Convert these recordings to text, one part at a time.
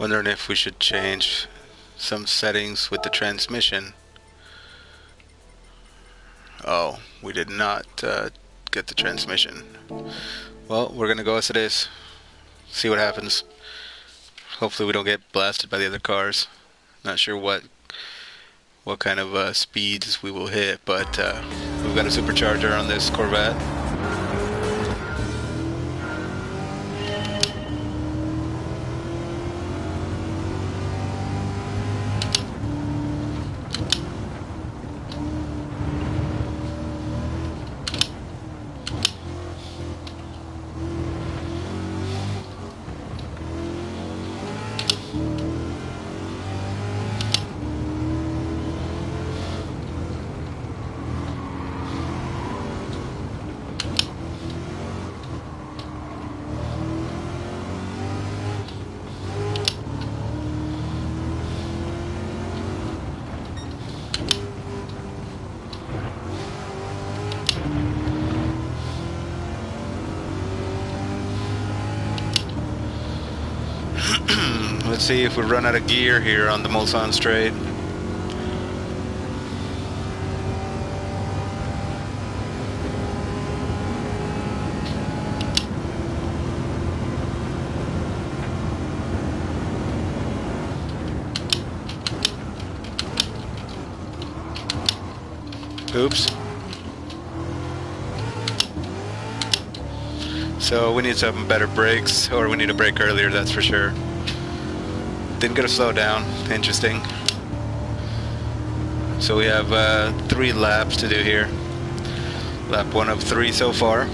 Wondering if we should change some settings with the transmission. Oh, we did not get the transmission. Well, we're gonna go as it is. See what happens. Hopefully we don't get blasted by the other cars. Not sure what kind of speeds we will hit, but we've got a supercharger on this Corvette. Let's see if we run out of gear here on the Mulsanne straight. Oops. So we need some better brakes, or we need a brake earlier, that's for sure. Didn't get a slow down. Interesting. So we have 3 laps to do here. Lap 1 of 3 so far.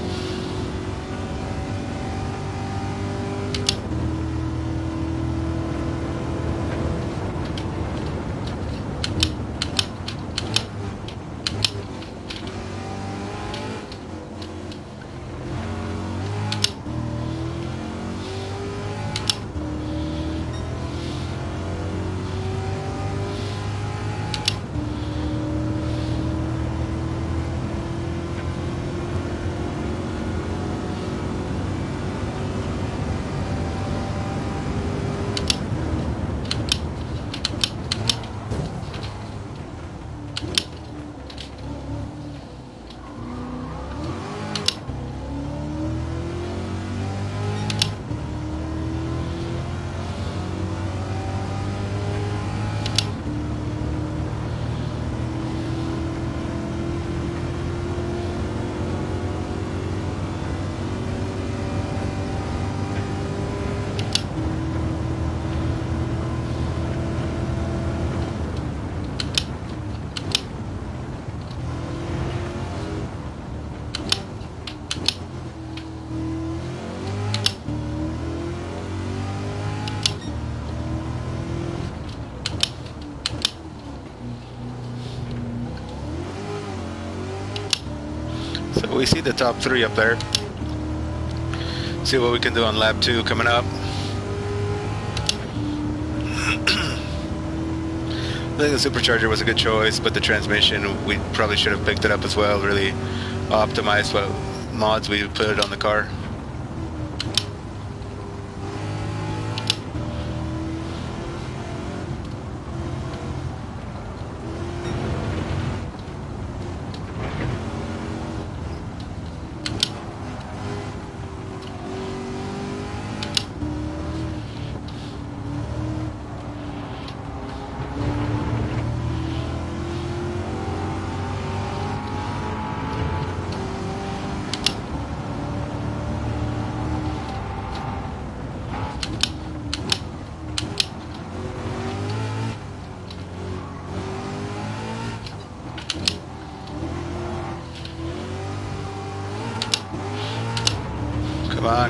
So we see the top 3 up there. See what we can do on lap 2 coming up. I think the supercharger was a good choice, but the transmission, we probably should have picked it up as well. Really optimized what mods we put on the car.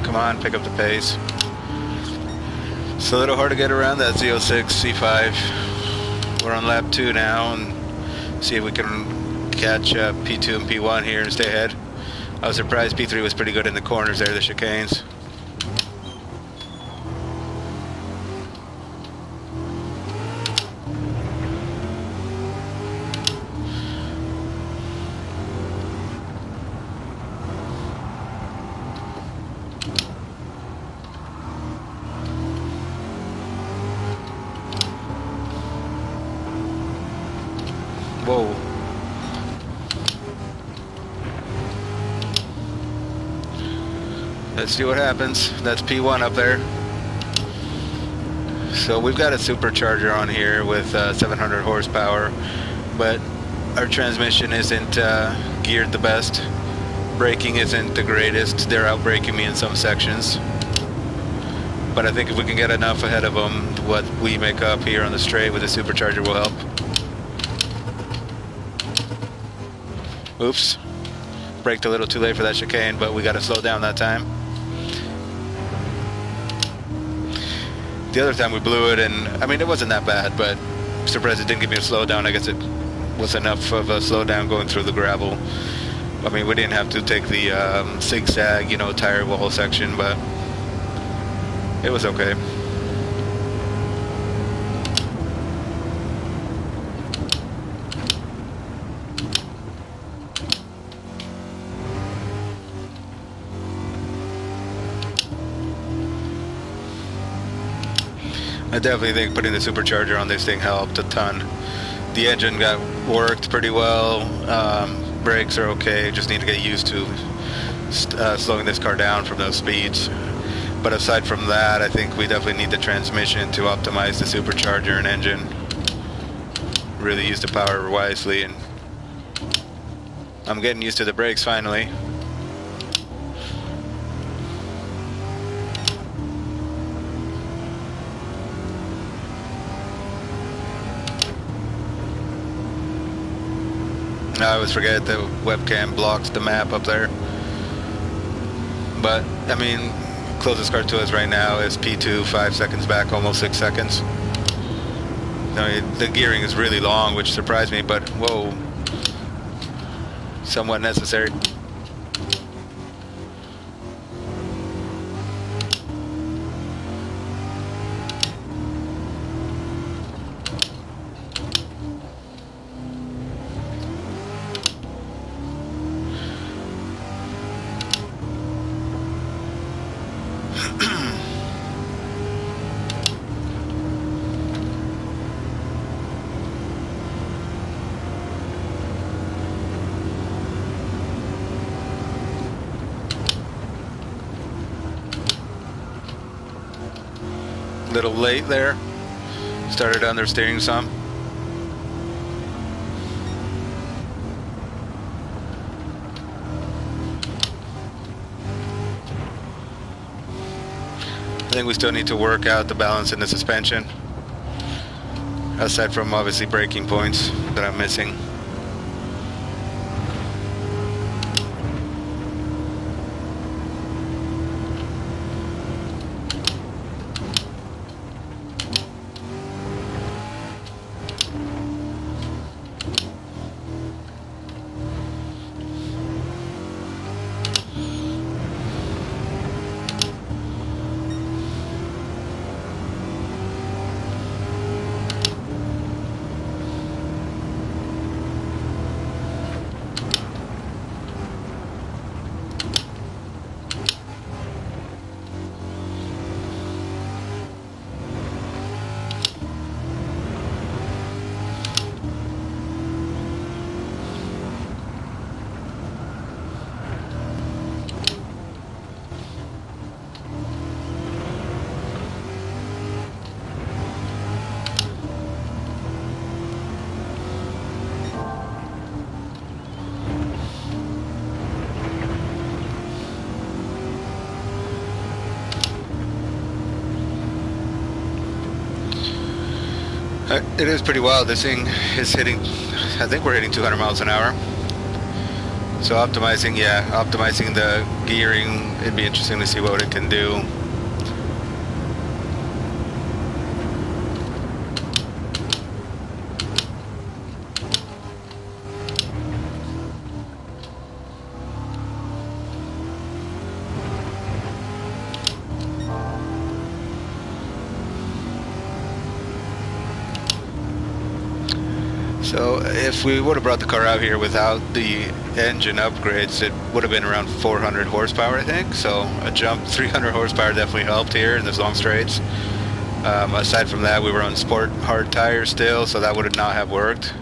Come on, pick up the pace. It's a little hard to get around that Z06 C5. We're on lap 2 now, and see if we can catch P2 and P1 here and stay ahead. I was surprised P3 was pretty good in the corners there, the chicanes. Whoa. Let's see what happens. That's P1 up there. So we've got a supercharger on here with 700 horsepower, but our transmission isn't geared the best. Braking isn't the greatest. They're outbraking me in some sections. But I think if we can get enough ahead of them, what we make up here on the straight with the supercharger will help. Oops. Braked a little too late for that chicane, but we got to slow down that time. The other time we blew it, and I mean, it wasn't that bad, but I'm surprised it didn't give me a slowdown. I guess it was enough of a slowdown going through the gravel. I mean, we didn't have to take the zigzag, you know, tire wall section, but it was okay. I definitely think putting the supercharger on this thing helped a ton. The engine worked pretty well. Brakes are okay. Just need to get used to slowing this car down from those speeds. But aside from that, I think we definitely need the transmission to optimize the supercharger and engine. Really use the power wisely, and I'm getting used to the brakes finally. I always forget the webcam blocks the map up there. But, I mean, closest car to us right now is P2, 5 seconds back, almost 6 seconds. I mean, the gearing is really long, which surprised me, but whoa, somewhat necessary. Little late there. Started understeering some. I think we still need to work out the balance in the suspension, aside from obviously braking points that I'm missing. It is pretty wild. This thing is hitting, I think we're hitting 200 miles an hour. So optimizing the gearing, it'd be interesting to see what it can do. So if we would have brought the car out here without the engine upgrades, it would have been around 400 horsepower, I think. So a jump, 300 horsepower definitely helped here in those long straights. Aside from that, we were on sport hard tires still, so that would not have worked.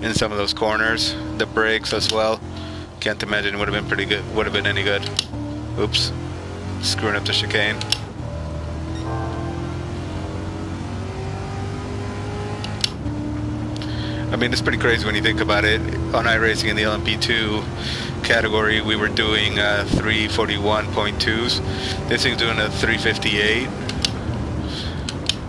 in some of those corners. The brakes as well. Can't imagine it would have been pretty good. Would have been any good. Oops, screwing up the chicane. I mean, it's pretty crazy when you think about it. On iRacing in the LMP2 category, we were doing 341.2s. This thing's doing a 358.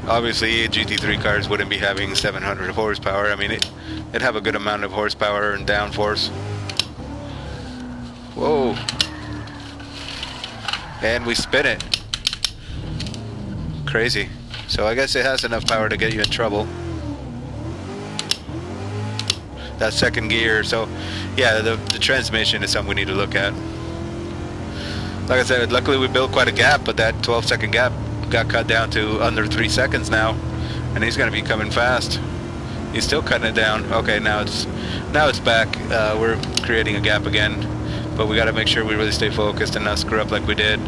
Obviously, GT3 cars wouldn't be having 700 horsepower. I mean, it'd have a good amount of horsepower and downforce. Whoa. And we spin it. Crazy. So I guess it has enough power to get you in trouble. That second gear. So yeah, the transmission is something we need to look at. Like I said, luckily we built quite a gap, but that 12-second gap got cut down to under 3 seconds now, and he's going to be coming fast. He's still cutting it down. Okay, now it's back. We're creating a gap again, but we got to make sure we really stay focused and not screw up like we did.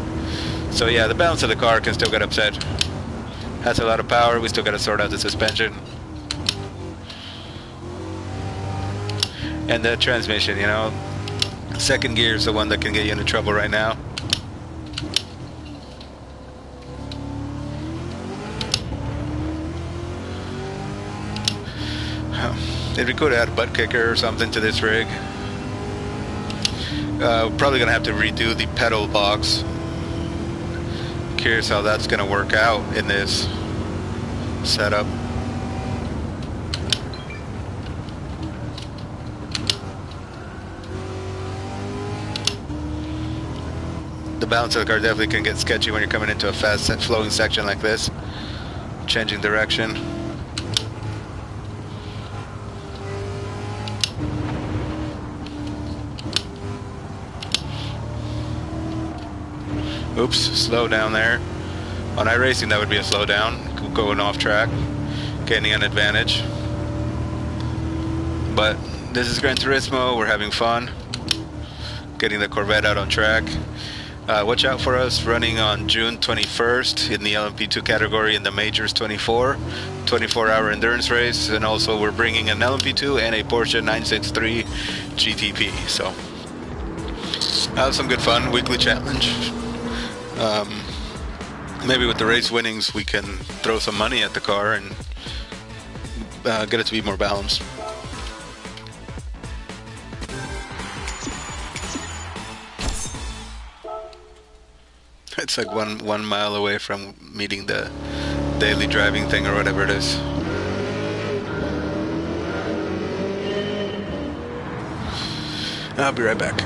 So yeah, the balance of the car can still get upset. Has a lot of power. We still got to sort out the suspension and the transmission. You know, second gear is the one that can get you into trouble right now. It'd be cool to add a butt kicker or something to this rig. Probably gonna have to redo the pedal box. Curious how that's gonna work out in this setup. The balance of the car definitely can get sketchy when you're coming into a fast flowing section like this. Changing direction. Oops, slow down there. On iRacing that would be a slow down, going off track, gaining an advantage. But this is Gran Turismo, we're having fun. Getting the Corvette out on track. Watch out for us running on June 21st in the LMP2 category in the Majors 24-hour endurance race, and also we're bringing an LMP2 and a Porsche 963 GTP. So have some good fun, weekly challenge. Maybe with the race winnings we can throw some money at the car and get it to be more balanced. It's like one mile away from meeting the daily driving thing or whatever it is. I'll be right back.